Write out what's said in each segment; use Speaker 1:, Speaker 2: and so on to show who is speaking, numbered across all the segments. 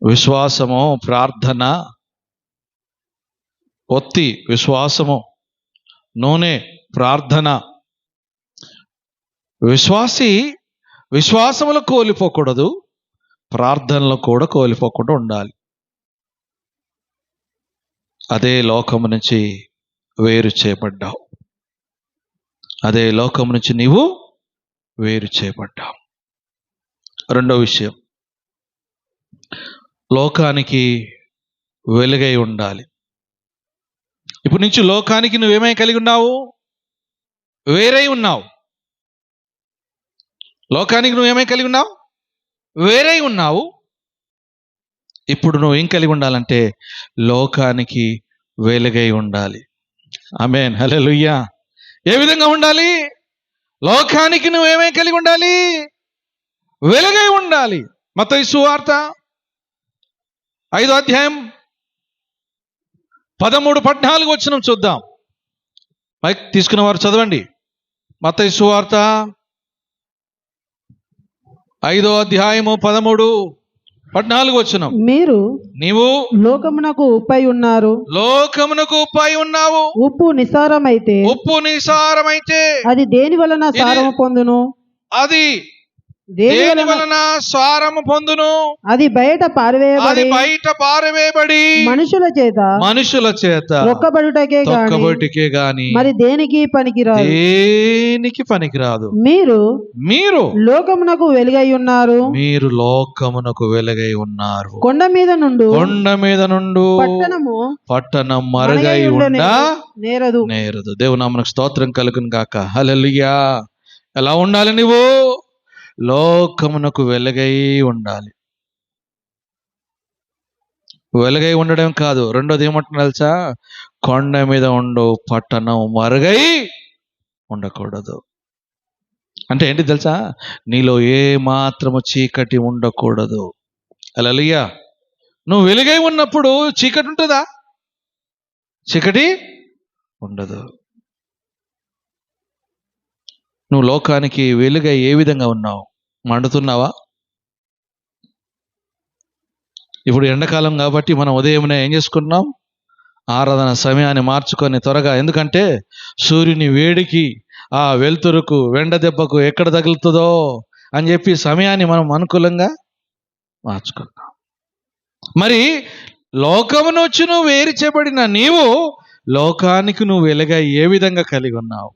Speaker 1: విశ్వాసము, ప్రార్థన, ఒత్తి, విశ్వాసము, నూనె, ప్రార్థన. విశ్వాసి విశ్వాసములో కోల్పోకూడదు, ప్రార్థనలో కూడా కోల్పోకుండా ఉండాలి. అదే లోకము నుంచి వేరు చేయబడ్డావు. అదే లోకము నుంచి నీవు వేరు చేయబడ్డావు. రెండో విషయం, లోకానికి వెలుగై ఉండాలి. ఇప్పటి నుంచి లోకానికి నువ్వేమై కలిగి ఉన్నావు? వేరై ఉన్నావు. లోకానికి నువ్వేమై కలిగి ఉన్నావు? వేరై ఉన్నావు. ఇప్పుడు నువ్వు ఏం కలిగి ఉండాలంటే లోకానికి వెలుగై ఉండాలి. ఆమేన్, హల్లెలూయా. ఏ విధంగా ఉండాలి? లోకానికి నువ్వేమై కలిగి ఉండాలి? వెలుగై ఉండాలి. మత్తయి సువార్త 5వ అధ్యాయం 13-14 వచనం చూద్దాం. మైక్ తీసుకున్న వారు చదవండి. మత్తయి సువార్త 5వ అధ్యాయము 13-14 వచనం. నీవు
Speaker 2: లోకమునకు ఉప్పై ఉన్నారు.
Speaker 1: లోకమునకు ఉప్పై ఉన్నావు.
Speaker 2: ఉప్పు నిసారమైతే
Speaker 1: అది
Speaker 2: దేని వలన సారము పొందును?
Speaker 1: అది దేని వలన సారము పొందును?
Speaker 2: అది బయట పారవేయబడి మనుషుల చేత రొక్కబడుటకే గాని మరి దేనికి పనికిరాదు. మీరు లోకమునకు వెలుగై ఉన్నారు. కొండ మీద నుండు పట్టణం మరుగై ఉండ నేరదు.
Speaker 1: దేవుని నామమునకు స్తోత్రం కలుగును గాక. హల్లెలూయా. ఎలా ఉండాలి? నువ్వు లోకమునకు వెలుగై ఉండాలి. వెలుగై ఉండడం కాదు, రెండోది ఏమంటున్నా తెలుసా? కొండ మీద ఉండు పట్టణం మరుగై ఉండకూడదు. అంటే ఏంటి తెలుసా? నీలో ఏ మాత్రము చీకటి ఉండకూడదు. హల్లెలూయా. నువ్వు వెలుగై ఉన్నప్పుడు చీకటి ఉంటుందా? చీకటి ఉండదు. నువ్వు లోకానికి వెలుగై ఏ విధంగా ఉన్నావు? మండుతున్నావా? ఇప్పుడు ఎండాకాలం కాబట్టి మనం ఉదయమునే ఏం చేసుకుంటున్నాం? ఆరాధన సమయాన్ని మార్చుకొని త్వరగా, ఎందుకంటే సూర్యుని వేడికి, ఆ వెలుతురుకు, వెండ దెబ్బకు ఎక్కడ తగులుతుందో అని చెప్పి సమయాన్ని మనం అనుకూలంగా మార్చుకున్నాం. మరి లోకము నుంచి నువ్వు వేరు చేయబడిన నీవు లోకానికి నువ్వు వెలుగై ఏ విధంగా కలిగి ఉన్నావు?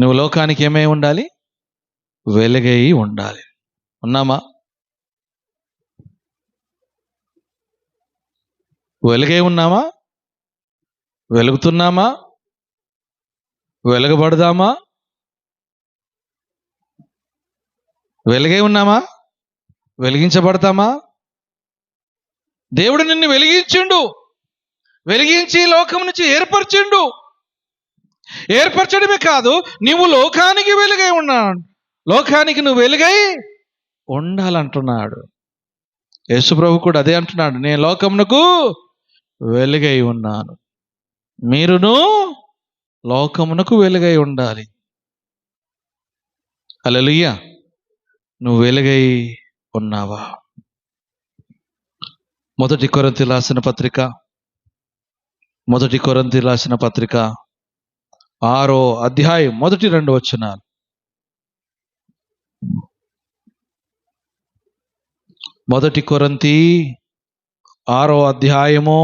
Speaker 1: నువ్వు లోకానికి ఏమై ఉండాలి? వెలుగై ఉండాలి. ఉన్నామా? వెలుగై ఉన్నామా? వెలుగుతున్నామా? వెలుగబడదామా? వెలుగై ఉన్నామా? వెలిగించబడతామా? దేవుడు నిన్ను వెలిగించిండు, వెలిగించి లోకం నుంచి ఏర్పరచడమే కాదు, నీవు లోకానికి వెలుగై ఉన్నాడు. లోకానికి నువ్వు వెలుగై ఉండాలంటున్నాడు. యేసు ప్రభు కూడా అదే అంటున్నాడు, నేను లోకమునకు వెలుగై ఉన్నాను. మీరును లోకమునకు వెలుగై ఉండాలి. హల్లెలూయా. నువ్వు వెలుగై ఉన్నావా? మొదటి కొరింథీయులకు రాసిన పత్రిక 6వ అధ్యాయం 1-2 వచనాలు. మొదటి కొరింథీ 6వ అధ్యాయము.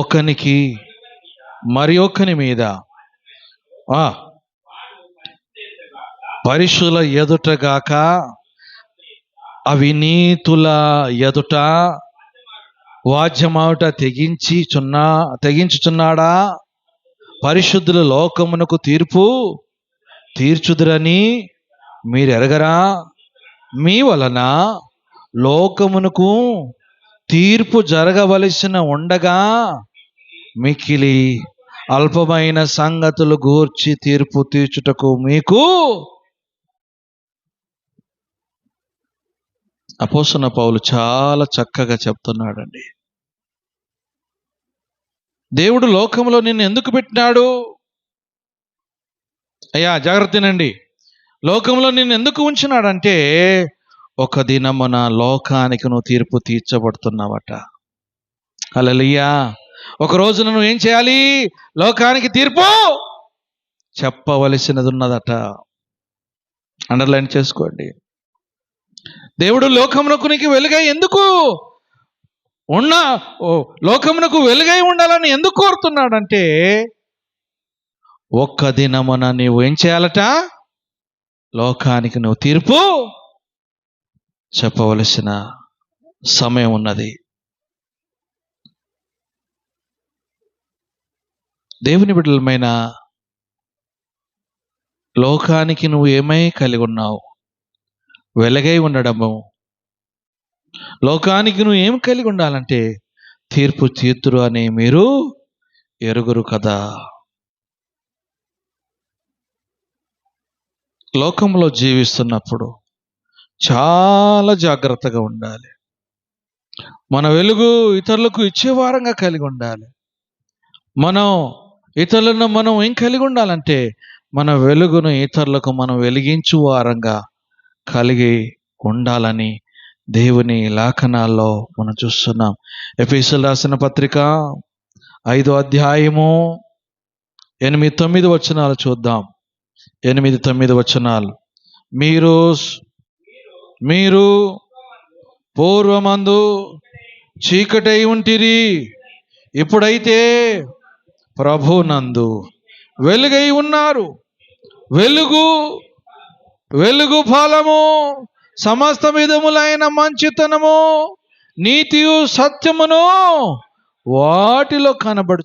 Speaker 1: ఒకనికి మరి ఒకని మీద పరిశుల ఎదుటగాక అవినీతుల ఎదుట వాద్యమావుట తెగించుచున్నాడా? పరిశుద్ధుల లోకమునకు తీర్చుదురని మీరు ఎరగరా? మీ వలన లోకమునకు తీర్పు జరగవలసిన ఉండగా మిక్కిలి అల్పమైన సంగతులు గూర్చి తీర్పు తీర్చుటకు మీకు. అపోస్తలుడైన పౌలు చాలా చక్కగా చెప్తున్నాడండి. దేవుడు లోకంలో నిన్ను ఎందుకు పెట్టినాడు? అయ్యా జాగ్రత్తనండి, లోకంలో నిన్ను ఎందుకు ఉంచినాడంటే ఒక దినమున లోకానికి నువ్వు తీర్పు తీర్చబడుతున్నావట. హల్లెలూయా. ఒక రోజున నువ్వు ఏం చేయాలి? లోకానికి తీర్పు చెప్పవలసినది ఉన్నదట. అండర్లైన్ చేసుకోండి. దేవుడు లోకమునకు నీకు వెలుగై ఎందుకు లోకమునకు వెలుగై ఉండాలని ఎందుకు కోరుతున్నాడంటే ఒక్క దినమున నీవు ఏం చేయాలట? లోకానికి నువ్వు తీర్పు చెప్పవలసిన సమయం ఉన్నది. దేవుని బిడ్డలమైన లోకానికి నువ్వు ఏమై కలిగి ఉన్నావు? వెలుగై ఉండడము. లోకానికి నువ్వు ఏం కలిగి ఉండాలంటే తీర్పు తీర్తురు అని మీరు ఎరుగురు కదా. లోకంలో జీవిస్తున్నప్పుడు చాలా జాగ్రత్తగా ఉండాలి. మన వెలుగు ఇతరులకు ఇచ్చే వారంగా కలిగి ఉండాలి. మనం ఇతరులను మనం ఏం కలిగి ఉండాలంటే మన వెలుగును ఇతరులకు మనం వెలిగించు వారంగా కలిగి ఉండాలని దేవుని లేఖనాల్లో మనం చూస్తున్నాం. ఎఫెసీయులకు రాసిన పత్రిక 5వ అధ్యాయము 8-9 వచనాలు చూద్దాం. 8-9 వచనాలు. మీరు పూర్వమందు చీకటై ఉంటిరి, ఇప్పుడైతే ప్రభునందు వెలుగై ఉన్నారు. వెలుగు ఫలము సమస్త విధములైన మంచితనము, నీతియు, సత్యమును వాటిలో కనబడు